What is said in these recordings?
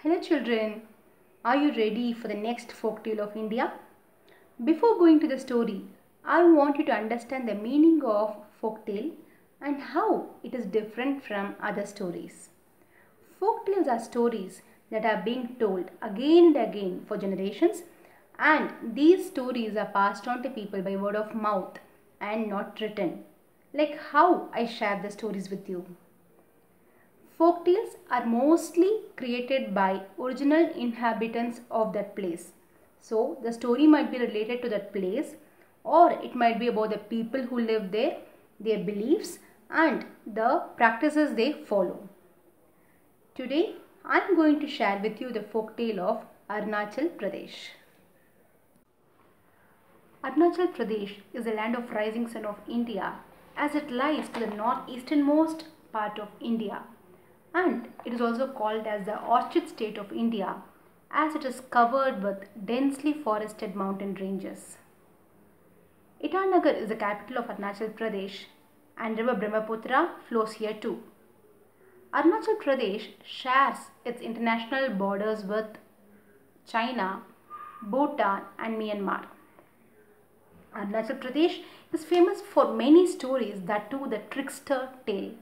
Hello children, are you ready for the next folktale of India? Before going to the story, I want you to understand the meaning of folktale and how it is different from other stories. Folktales are stories that are being told again and again for generations, and these stories are passed on to people by word of mouth and not written, like how I share the stories with you. Folktales are mostly created by original inhabitants of that place. So the story might be related to that place, or it might be about the people who live there, their beliefs and the practices they follow. Today I am going to share with you the folktale of Arunachal Pradesh. Arunachal Pradesh is the land of rising sun of India, as it lies to the northeasternmost part of India. And it is also called as the orchid state of India, as it is covered with densely forested mountain ranges. Itanagar is the capital of Arunachal Pradesh, and river Brahmaputra flows here too. Arunachal Pradesh shares its international borders with China, Bhutan and Myanmar. Arunachal Pradesh is famous for many stories, that too the trickster tale.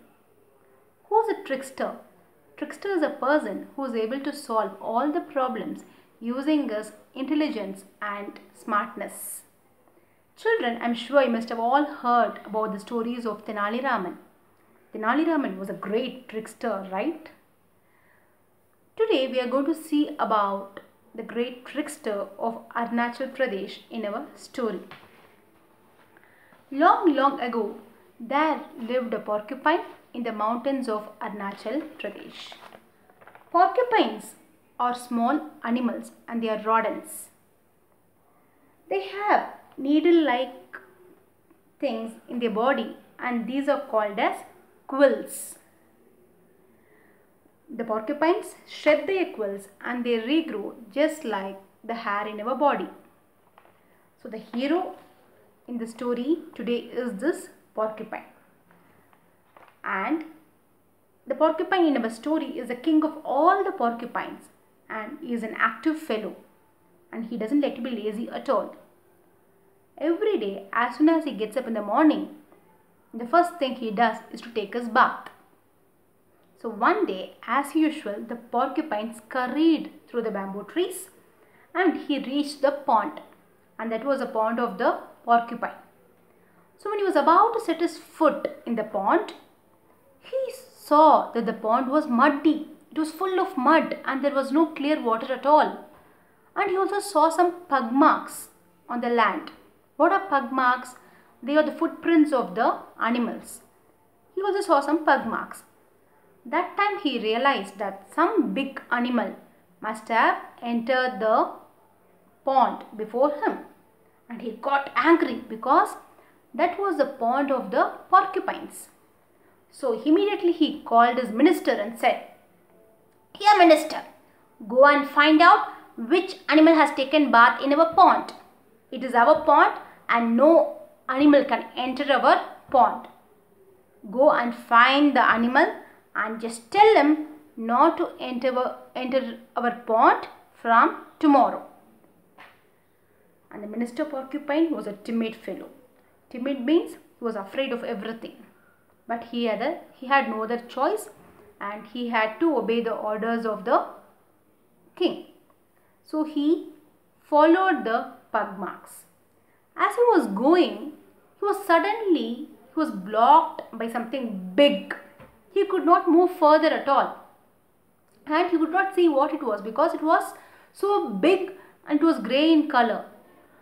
Who is a trickster? Trickster is a person who is able to solve all the problems using his intelligence and smartness. Children, I am sure you must have all heard about the stories of Tenali Raman. Tenali Raman was a great trickster, right? Today we are going to see about the great trickster of Arunachal Pradesh in our story. Long ago, there lived a porcupine in the mountains of Arunachal Pradesh. Porcupines are small animals and they are rodents. They have needle-like things in their body, and these are called as quills. The porcupines shed their quills and they regrow just like the hair in our body. So the hero in the story today is this porcupine. And the porcupine in our story is the king of all the porcupines, and he is an active fellow, and he doesn't like to be lazy at all. Every day, as soon as he gets up in the morning, the first thing he does is to take his bath. So one day, as usual, the porcupine scurried through the bamboo trees and he reached the pond, and that was a pond of the porcupine. So when he was about to set his foot in the pond, he saw that the pond was muddy. It was full of mud and there was no clear water at all. And he also saw some pug marks on the land. What are pug marks? They are the footprints of the animals. He also saw some pug marks. That time he realized that some big animal must have entered the pond before him. And he got angry because that was the pond of the porcupines. So immediately he called his minister and said, "Here minister, go and find out which animal has taken bath in our pond. It is our pond and no animal can enter our pond. Go and find the animal and just tell him not to enter our pond from tomorrow." And the minister porcupine was a timid fellow. Timid means he was afraid of everything. But he had no other choice, and he had to obey the orders of the king. So he followed the pug marks. As he was going, he was blocked by something big. He could not move further at all. And he could not see what it was because it was so big and it was grey in color.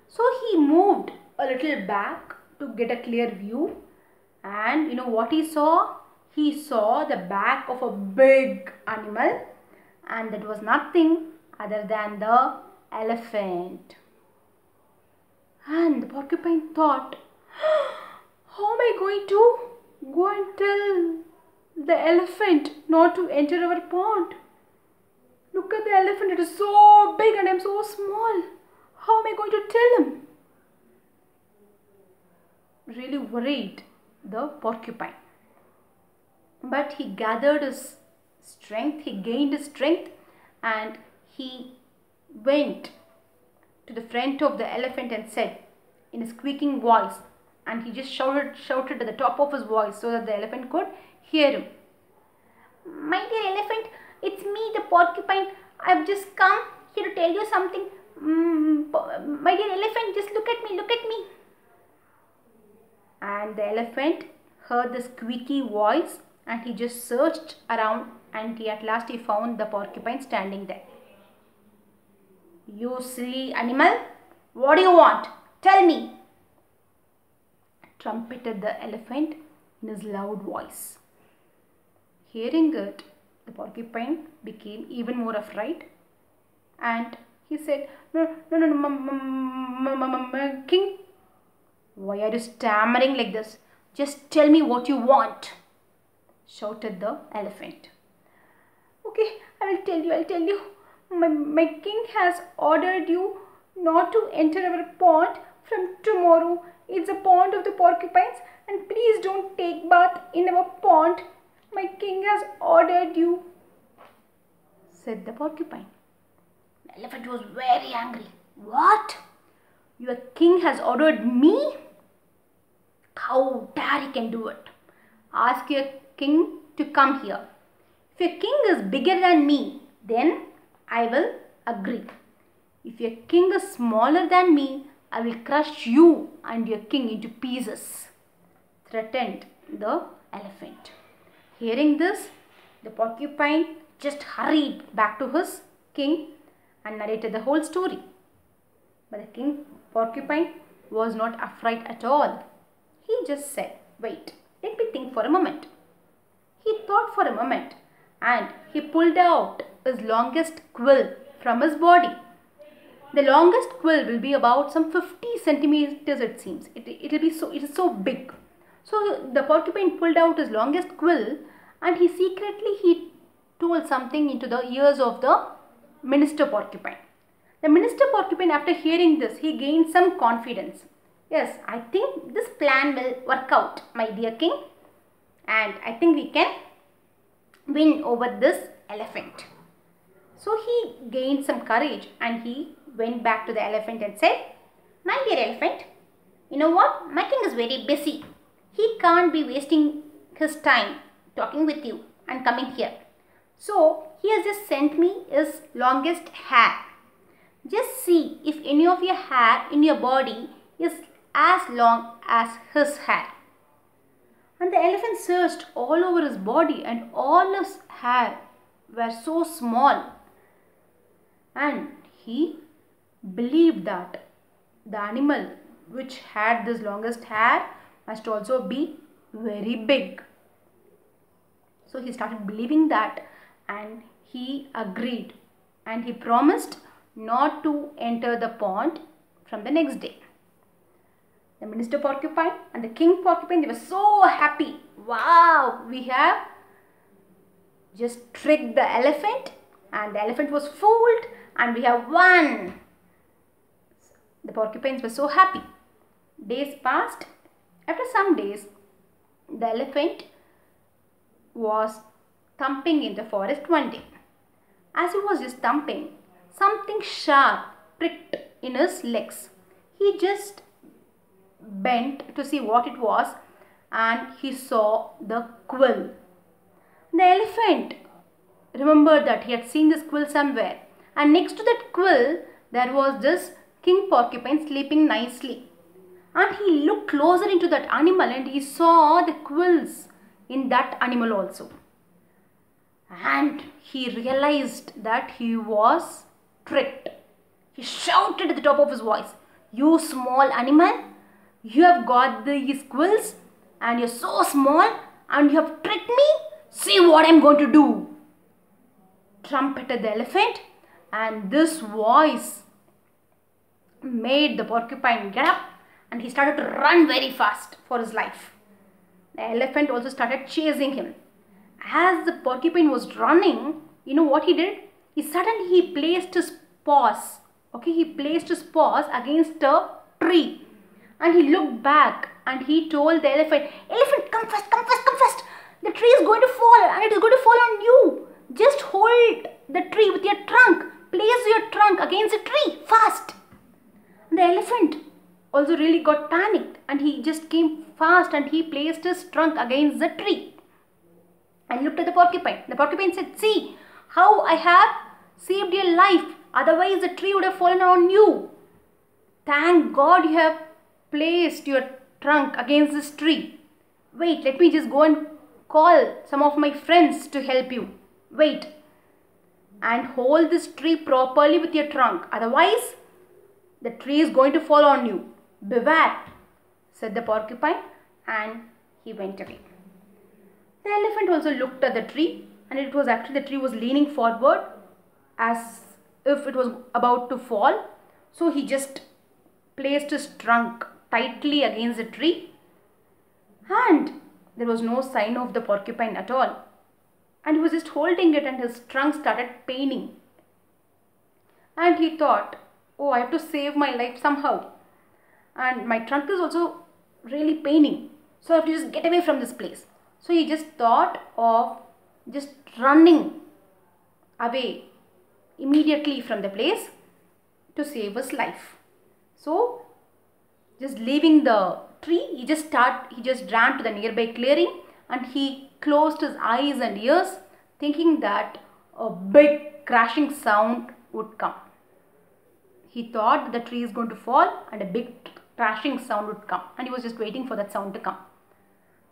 So he moved a little back to get a clear view. And you know what he saw? He saw the back of a big animal, and that was nothing other than the elephant. And the porcupine thought, how am I going to go and tell the elephant not to enter our pond? Look at the elephant, it is so big and I am so small. How am I going to tell him? Really worried, the porcupine. But he gathered his strength, he gained his strength, and he went to the front of the elephant and said in a squeaking voice, and he just shouted at the top of his voice so that the elephant could hear him. My dear elephant, it's me, the porcupine. I've just come here to tell you something. My dear elephant, just look at me, look at me. And the elephant heard the squeaky voice and he just searched around, and at last he found the porcupine standing there. You silly animal, what do you want? Tell me, trumpeted the elephant in his loud voice. Hearing it, the porcupine became even more afraid, and he said, No, King, why are you stammering like this? Just tell me what you want, shouted the elephant. Okay, I'll tell you. My king has ordered you not to enter our pond from tomorrow. It's a pond of the porcupines, and please don't take bath in our pond. My king has ordered you, said the porcupine. The elephant was very angry. What? Your king has ordered me? How dare he can do it? Ask your king to come here. If your king is bigger than me, then I will agree. If your king is smaller than me, I will crush you and your king into pieces, threatened the elephant. Hearing this, the porcupine just hurried back to his king and narrated the whole story. But the king porcupine was not afraid at all. He just said, wait, let me think for a moment. He thought for a moment and he pulled out his longest quill from his body. The longest quill will be about some 50 centimeters, it seems. It is so big. So the porcupine pulled out his longest quill and he told something into the ears of the minister porcupine. The minister porcupine, after hearing this, he gained some confidence. Yes, I think this plan will work out, my dear king, and I think we can win over this elephant. So he gained some courage and he went back to the elephant and said, my dear elephant, you know what? My king is very busy. He can't be wasting his time talking with you and coming here. So he has just sent me his longest hair. Just see if any of your hair in your body is as long as his hair. And the elephant searched all over his body and all his hair were so small. And he believed that the animal which had this longest hair must also be very big. So he started believing that and he agreed and he promised not to enter the pond from the next day. The minister porcupine and the king porcupine, they were so happy. Wow, we have just tricked the elephant and the elephant was fooled and we have won. The porcupines were so happy. Days passed. After some days, the elephant was thumping in the forest one day. As he was just thumping, something sharp pricked in his legs. He just bent to see what it was and he saw the quill. The elephant remembered that he had seen this quill somewhere, and next to that quill there was this king porcupine sleeping nicely. And he looked closer into that animal and he saw the quills in that animal also. And he realized that he was tricked. He shouted at the top of his voice, "You small animal, you have got these quills and you're so small and you have tricked me. See what I'm going to do," trumpeted the elephant. And this voice made the porcupine get up and he started to run very fast for his life. The elephant also started chasing him. As the porcupine was running, you know what he did? He placed his paws. He placed his paws against a tree. And he looked back and he told the elephant, "Elephant, come fast, come fast, come fast. The tree is going to fall and it is going to fall on you. Just hold the tree with your trunk your trunk against a tree, fast. The elephant also really got panicked and he just came fast and he placed his trunk against the tree and looked at the porcupine. The porcupine said, see how I have saved your life, otherwise the tree would have fallen on you. Thank God you have placed your trunk against this tree. Wait, let me just go and call some of my friends to help you. Wait, and hold this tree properly with your trunk, otherwise the tree is going to fall on you. Beware, said the porcupine, and he went away. The elephant also looked at the tree, and it was actually, the tree was leaning forward as if it was about to fall. So he just placed his trunk tightly against the tree, and there was no sign of the porcupine at all. And he was just holding it and his trunk started paining. And he thought, oh, I have to save my life somehow. And my trunk is also really paining. So I have to just get away from this place. So he just thought of just running away immediately from the place to save his life. So just leaving the tree, he just ran to the nearby clearing and he closed his eyes and ears, thinking that a big crashing sound would come. He thought the tree is going to fall and a big crashing sound would come, and he was just waiting for that sound to come.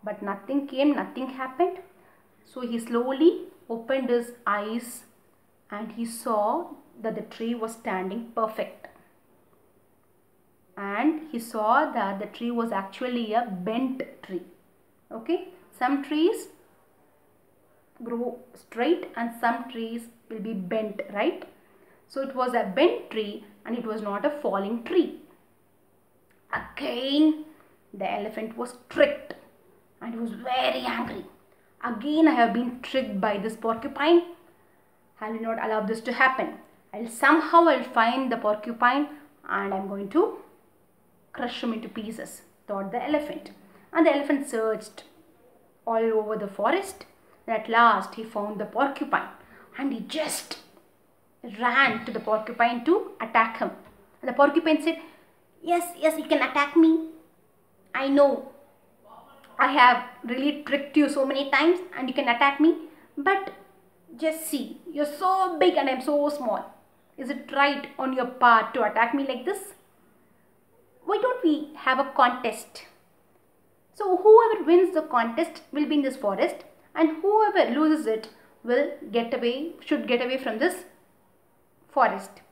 But nothing came, nothing happened. So he slowly opened his eyes and he saw that the tree was standing perfect. And he saw that the tree was actually a bent tree. Okay, some trees grow straight and some trees will be bent, right? So it was a bent tree and it was not a falling tree. Again, the elephant was tricked and he was very angry. Again, I have been tricked by this porcupine. I will not allow this to happen. I'll find the porcupine and I'm going to crush him into pieces, thought the elephant. And the elephant searched all over the forest. And at last he found the porcupine and he just ran to the porcupine to attack him. And the porcupine said, yes, you can attack me. I know I have really tricked you so many times and you can attack me. But just see, you're so big and I'm so small. Is it right on your part to attack me like this? Why don't we have a contest? So whoever wins the contest will be in this forest, and whoever loses it should get away from this forest,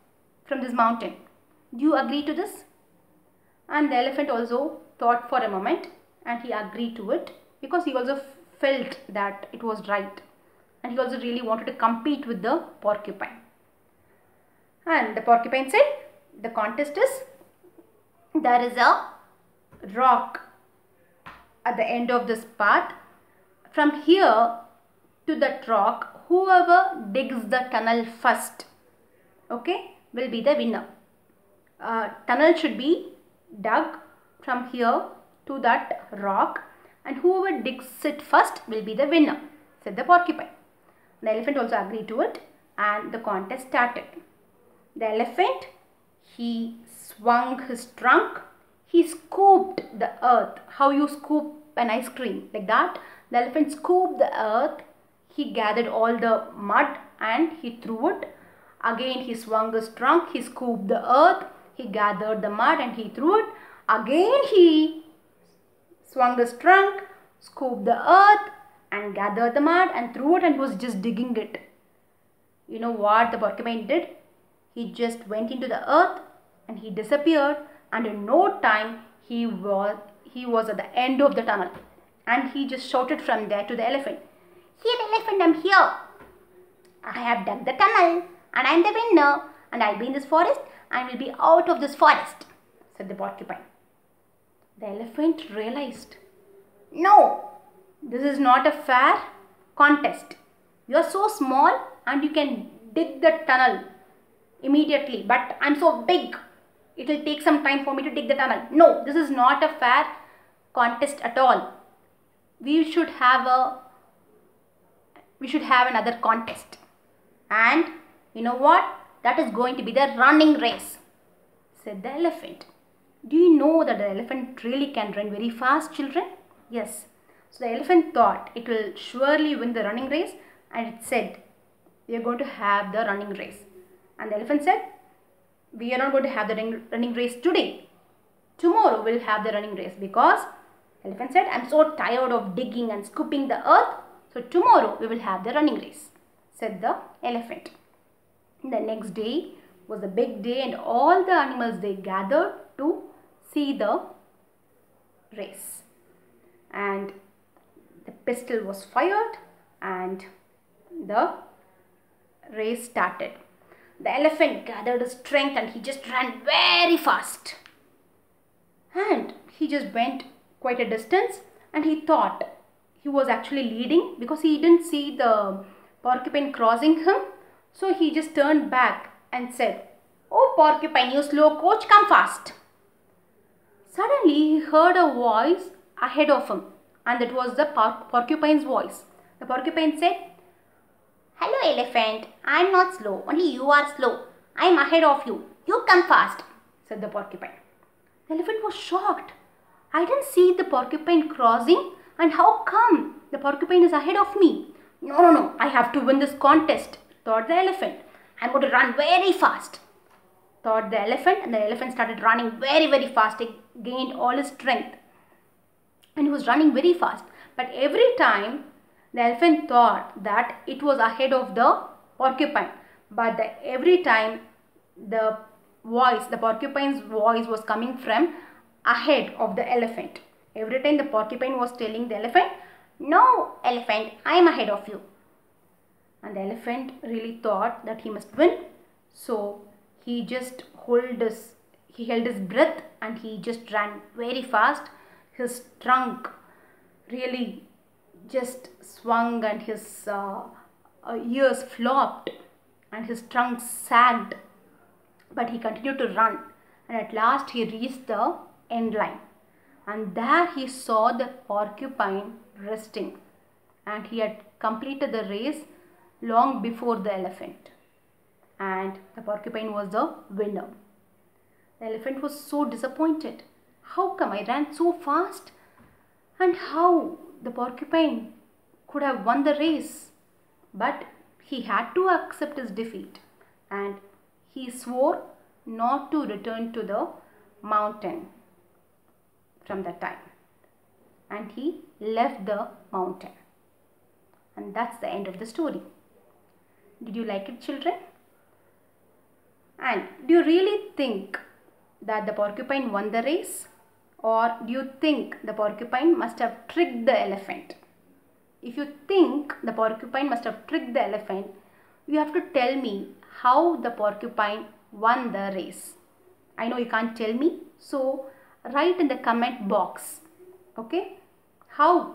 from this mountain. Do you agree to this? And the elephant also thought for a moment and he agreed to it, because he also felt that it was right and he also really wanted to compete with the porcupine. And the porcupine said, the contest is, there is a rock at the end of this path. From here to that rock, whoever digs the tunnel first, okay, will be the winner. Tunnel should be dug from here to that rock, and whoever digs it first will be the winner, said the porcupine. The elephant also agreed to it and the contest started. The elephant, he swung his trunk, he scooped the earth. How you scoop an ice cream, like that. The elephant scooped the earth, he gathered all the mud and he threw it. Again he swung his trunk, he scooped the earth, he gathered the mud and he threw it. Again he swung his trunk, scooped the earth and gathered the mud and threw it, and was just digging it. You know what the porcupine did? He just went into the earth and he disappeared, and in no time he was at the end of the tunnel, and he just shouted from there to the elephant, "Here elephant, I'm here. I have dug the tunnel and I'm the winner, and I'll be in this forest and will be out of this forest," said the porcupine. The elephant realized, no, this is not a fair contest. You are so small and you can dig the tunnel immediately, but I'm so big, it will take some time for me to dig the tunnel. No, this is not a fair contest at all. We should have another contest. And you know what? That is going to be the running race, said the elephant. Do you know that the elephant really can run very fast, children? Yes. So the elephant thought it will surely win the running race, and it said, we are going to have the running race. And the elephant said, we are not going to have the running race today. Tomorrow we'll have the running race, because elephant said, I'm so tired of digging and scooping the earth. So tomorrow we will have the running race, said the elephant. The next day was a big day, and all the animals, they gathered to see the race. And the pistol was fired and the race started. The elephant gathered his strength and he just ran very fast. And he just went quite a distance, and he thought he was actually leading because he didn't see the porcupine crossing him. So he just turned back and said, "Oh porcupine, you slow coach, come fast." Suddenly he heard a voice ahead of him, and that was the porcupine's voice. The porcupine said, "Hello elephant, I am not slow, only you are slow. I am ahead of you. You come fast," said the porcupine. The elephant was shocked. I didn't see the porcupine crossing, and how come the porcupine is ahead of me? No, I have to win this contest, thought the elephant. I'm going to run very fast, thought the elephant, and the elephant started running very fast. He gained all his strength and he was running very fast. But every time the elephant thought that it was ahead of the porcupine, but every time the porcupine's voice was coming from ahead of the elephant. Every time the porcupine was telling the elephant, "No, elephant, I am ahead of you." And the elephant really thought that he must win. So he just held his breath and he just ran very fast. His trunk really just swung and his ears flopped and his trunk sagged. But he continued to run, and at last he reached the end line. And there he saw the porcupine resting, and he had completed the race long before the elephant, and the porcupine was the winner. The elephant was so disappointed. How come I ran so fast, and how the porcupine could have won the race? But he had to accept his defeat, and he swore not to return to the mountain from that time, and he left the mountain. And that's the end of the story. Did you like it, children? And do you really think that the porcupine won the race, or do you think the porcupine must have tricked the elephant? If you think the porcupine must have tricked the elephant, you have to tell me how the porcupine won the race. I know you can't tell me, so write in the comment box. Okay? How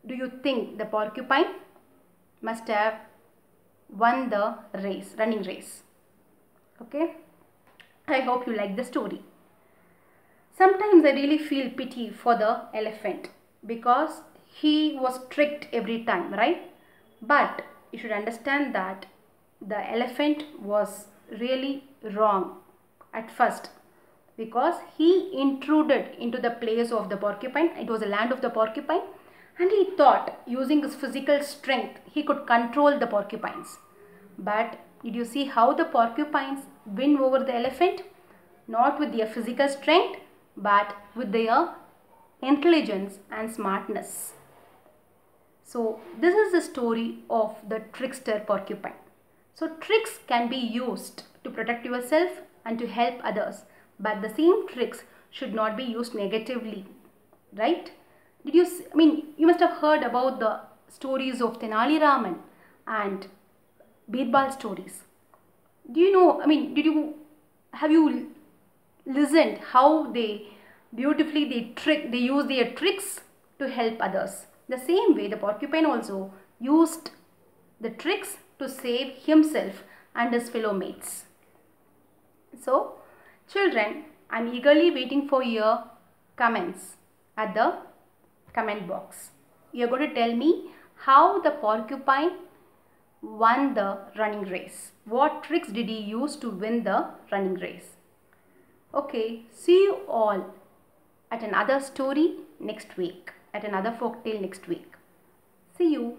do you think the porcupine must have won the race, running race? Okay? I hope you like the story. Sometimes I really feel pity for the elephant because he was tricked every time, right? But you should understand that the elephant was really wrong at first, because he intruded into the place of the porcupine. It was the land of the porcupine, and he thought using his physical strength he could control the porcupines. But did you see how the porcupines win over the elephant? Not with their physical strength, but with their intelligence and smartness. So this is the story of the trickster porcupine. So tricks can be used to protect yourself and to help others, but the same tricks should not be used negatively, right? You must have heard about the stories of Tenali Raman and Birbal stories. Do you know, have you listened how they beautifully they use their tricks to help others? The same way the porcupine also used the tricks to save himself and his fellow mates. So children, I am eagerly waiting for your comments at the comment box. You are going to tell me how the porcupine won the running race? What tricks did he use to win the running race? Okay, see you all at another story next week, at another folktale next week. See you.